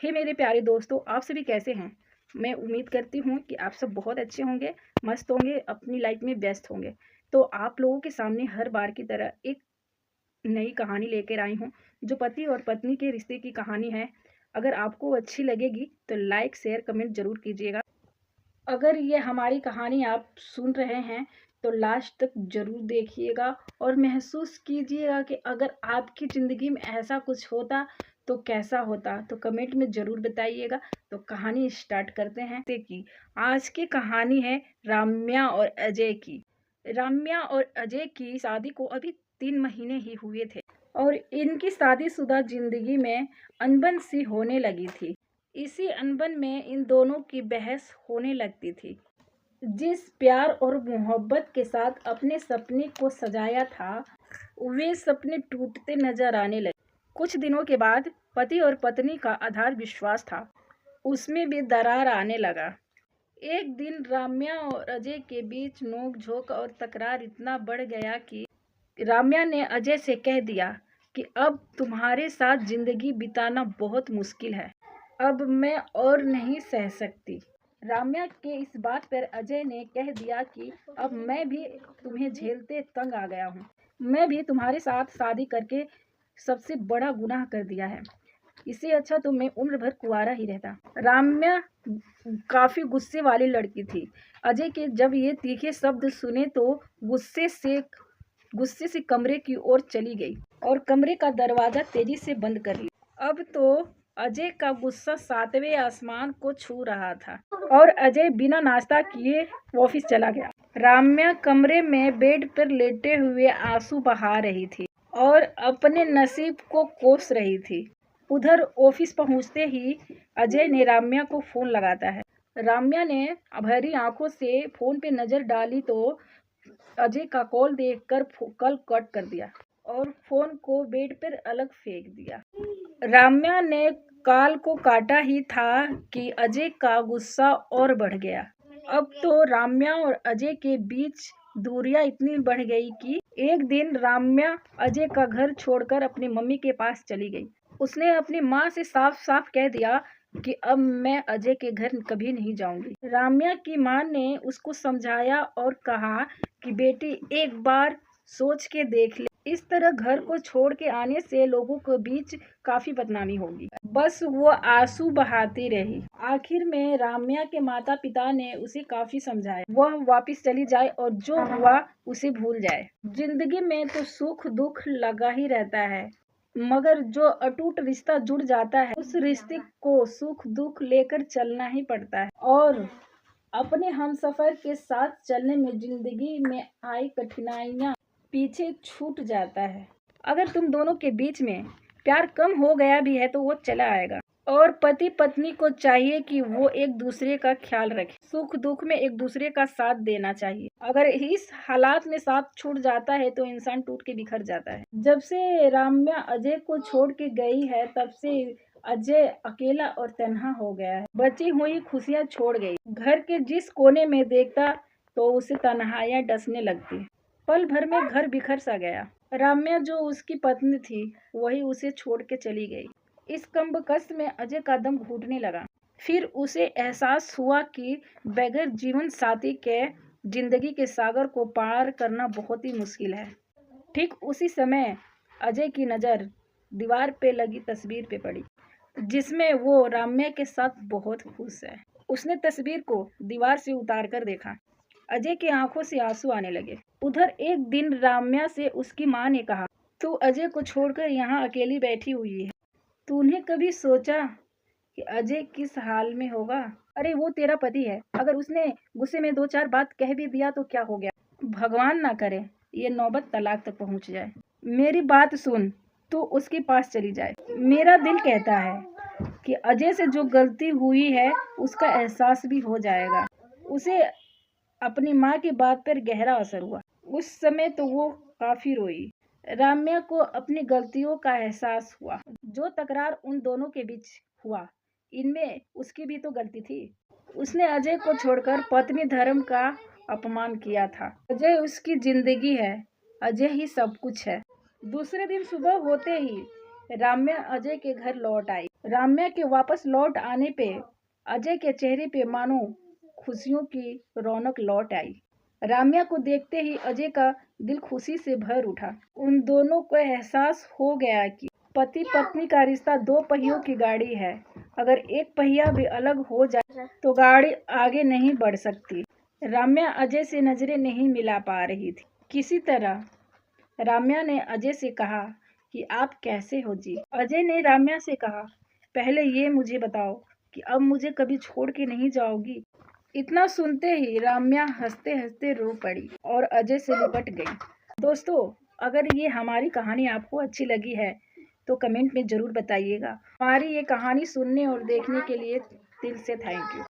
हे मेरे प्यारे दोस्तों, आप सभी कैसे हैं? मैं उम्मीद करती हूँ कि आप सब बहुत अच्छे होंगे, मस्त होंगे, अपनी लाइफ में व्यस्त होंगे। तो आप लोगों के सामने हर बार की तरह एक नई कहानी लेकर आई हूँ, जो पति और पत्नी के रिश्ते की कहानी है। अगर आपको अच्छी लगेगी तो लाइक, शेयर, कमेंट ज़रूर कीजिएगा। अगर ये हमारी कहानी आप सुन रहे हैं तो लास्ट तक ज़रूर देखिएगा और महसूस कीजिएगा कि अगर आपकी ज़िंदगी में ऐसा कुछ होता तो कैसा होता, तो कमेंट में ज़रूर बताइएगा। तो कहानी स्टार्ट करते हैं। कि आज की कहानी है राम्या और अजय की। राम्या और अजय की शादी को अभी 3 महीने ही हुए थे और इनकी शादीशुदा ज़िंदगी में अनबन सी होने लगी थी। इसी अनबन में इन दोनों की बहस होने लगती थी। जिस प्यार और मोहब्बत के साथ अपने सपने को सजाया था, वे सपने टूटते नजर आने लगे। कुछ दिनों के बाद पति और पत्नी का आधार विश्वास था, उसमें भी दरार आने लगा। एक दिन राम्या और अजय के बीच नोक-झोंक और तकरार इतना बढ़ गया कि राम्या ने अजय से कह दिया कि अब तुम्हारे साथ जिंदगी बिताना बहुत मुश्किल है। अब मैं और नहीं सह सकती। राम्या के इस बात पर अजय ने कह दिया कि अब मैं भी तुम्हें झेलते तंग आ गया हूँ। मैं भी तुम्हारे साथ शादी करके सबसे बड़ा गुनाह कर दिया है। इससे अच्छा तो मैं उम्र भर कुंवारा ही रहता। राम्या काफी गुस्से वाली लड़की थी। अजय के जब ये तीखे शब्द सुने तो गुस्से से कमरे की ओर चली गई और कमरे का दरवाजा तेजी से बंद कर लिया। अब तो अजय का गुस्सा 7वें आसमान को छू रहा था और अजय बिना नाश्ता किए ऑफिस चला गया। राम्या कमरे में बेड पर लेटे हुए आंसू बहा रही थी और अपने नसीब को कोस रही थी। उधर ऑफिस पहुंचते ही अजय ने राम्या को फोन लगाता है। राम्या ने भरी आंखों से फोन पे नजर डाली तो अजय का कॉल देखकर कॉल कट कर दिया और फोन को बेड पर अलग फेंक दिया। राम्या ने कॉल को काटा ही था कि अजय का गुस्सा और बढ़ गया। अब तो राम्या और अजय के बीच दूरियां इतनी बढ़ गई कि एक दिन राम्या अजय का घर छोड़कर अपनी मम्मी के पास चली गई। उसने अपनी माँ से साफ साफ कह दिया कि अब मैं अजय के घर कभी नहीं जाऊंगी। राम्या की माँ ने उसको समझाया और कहा कि बेटी एक बार सोच के देख ले, इस तरह घर को छोड़ के आने से लोगों के बीच काफी बदनामी होगी। बस वो आंसू बहाती रही। आखिर में राम्या के माता पिता ने उसे काफी समझाया, वह वापस चली जाए और जो हुआ उसे भूल जाए। जिंदगी में तो सुख दुख लगा ही रहता है, मगर जो अटूट रिश्ता जुड़ जाता है उस रिश्ते को सुख दुख लेकर चलना ही पड़ता है और अपने हमसफर के साथ चलने में जिंदगी में आई कठिनाइयां पीछे छूट जाता है। अगर तुम दोनों के बीच में प्यार कम हो गया भी है तो वो चला आएगा और पति पत्नी को चाहिए कि वो एक दूसरे का ख्याल रखे, सुख दुख में एक दूसरे का साथ देना चाहिए। अगर इस हालात में साथ छूट जाता है तो इंसान टूट के बिखर जाता है। जब से राम्या अजय को छोड़ के गई है तब से अजय अकेला और तन्हा हो गया है। बची हुई खुशियां छोड़ गई। घर के जिस कोने में देखता तो उसे तन्हाइयां डसने लगती। पल भर में घर बिखर सा गया। राम्या जो उसकी पत्नी थी वही उसे छोड़ के चली गई। इस कष्ट में अजय का दम घुटने लगा। फिर उसे एहसास हुआ कि बगैर जीवन साथी के जिंदगी के सागर को पार करना बहुत ही मुश्किल है। ठीक उसी समय अजय की नज़र दीवार पे लगी तस्वीर पे पड़ी, जिसमें वो राम्या के साथ बहुत खुश है। उसने तस्वीर को दीवार से उतार कर देखा। अजय की आंखों से आंसू आने लगे। उधर एक दिन राम्या से उसकी माँ ने कहा, तू अजय को छोड़कर यहाँ अकेली बैठी हुई है। तूने कभी सोचा कि अजय किस हाल में होगा? अरे वो तेरा पति है, अगर उसने गुस्से में 2-4 बात कह भी दिया तो क्या हो गया? भगवान ना करे ये नौबत तलाक तक पहुंच जाए। मेरी बात सुन, तू उसके पास चली जाए। मेरा दिल कहता है कि अजय से जो गलती हुई है उसका एहसास भी हो जाएगा। उसे अपनी माँ की बात पर गहरा असर हुआ। उस समय तो वो काफी रोई। राम्या को अपनी गलतियों का एहसास हुआ। जो तकरार उन दोनों के बीच हुआ, इनमें उसकी भी तो गलती थी। उसने अजय को छोड़कर पत्नी धर्म का अपमान किया था। अजय उसकी जिंदगी है, अजय ही सब कुछ है। दूसरे दिन सुबह होते ही राम्या अजय के घर लौट आई। राम्या के वापस लौट आने पे अजय के चेहरे पे मानो खुशियों की रौनक लौट आई। राम्या को देखते ही अजय का दिल खुशी से भर उठा। उन दोनों को एहसास हो गया कि पति पत्नी का रिश्ता दो पहियों की गाड़ी है। अगर एक पहिया भी अलग हो जाए तो गाड़ी आगे नहीं बढ़ सकती। राम्या अजय से नजरें नहीं मिला पा रही थी। किसी तरह राम्या ने अजय से कहा कि आप कैसे हो जी। अजय ने राम्या से कहा, पहले ये मुझे बताओ कि अब मुझे कभी छोड़ के नहीं जाओगी। इतना सुनते ही राम्या हंसते हंसते रो पड़ी और अजय से लिपट गई। दोस्तों, अगर ये हमारी कहानी आपको अच्छी लगी है तो कमेंट में ज़रूर बताइएगा। हमारी ये कहानी सुनने और देखने के लिए दिल से थैंक यू।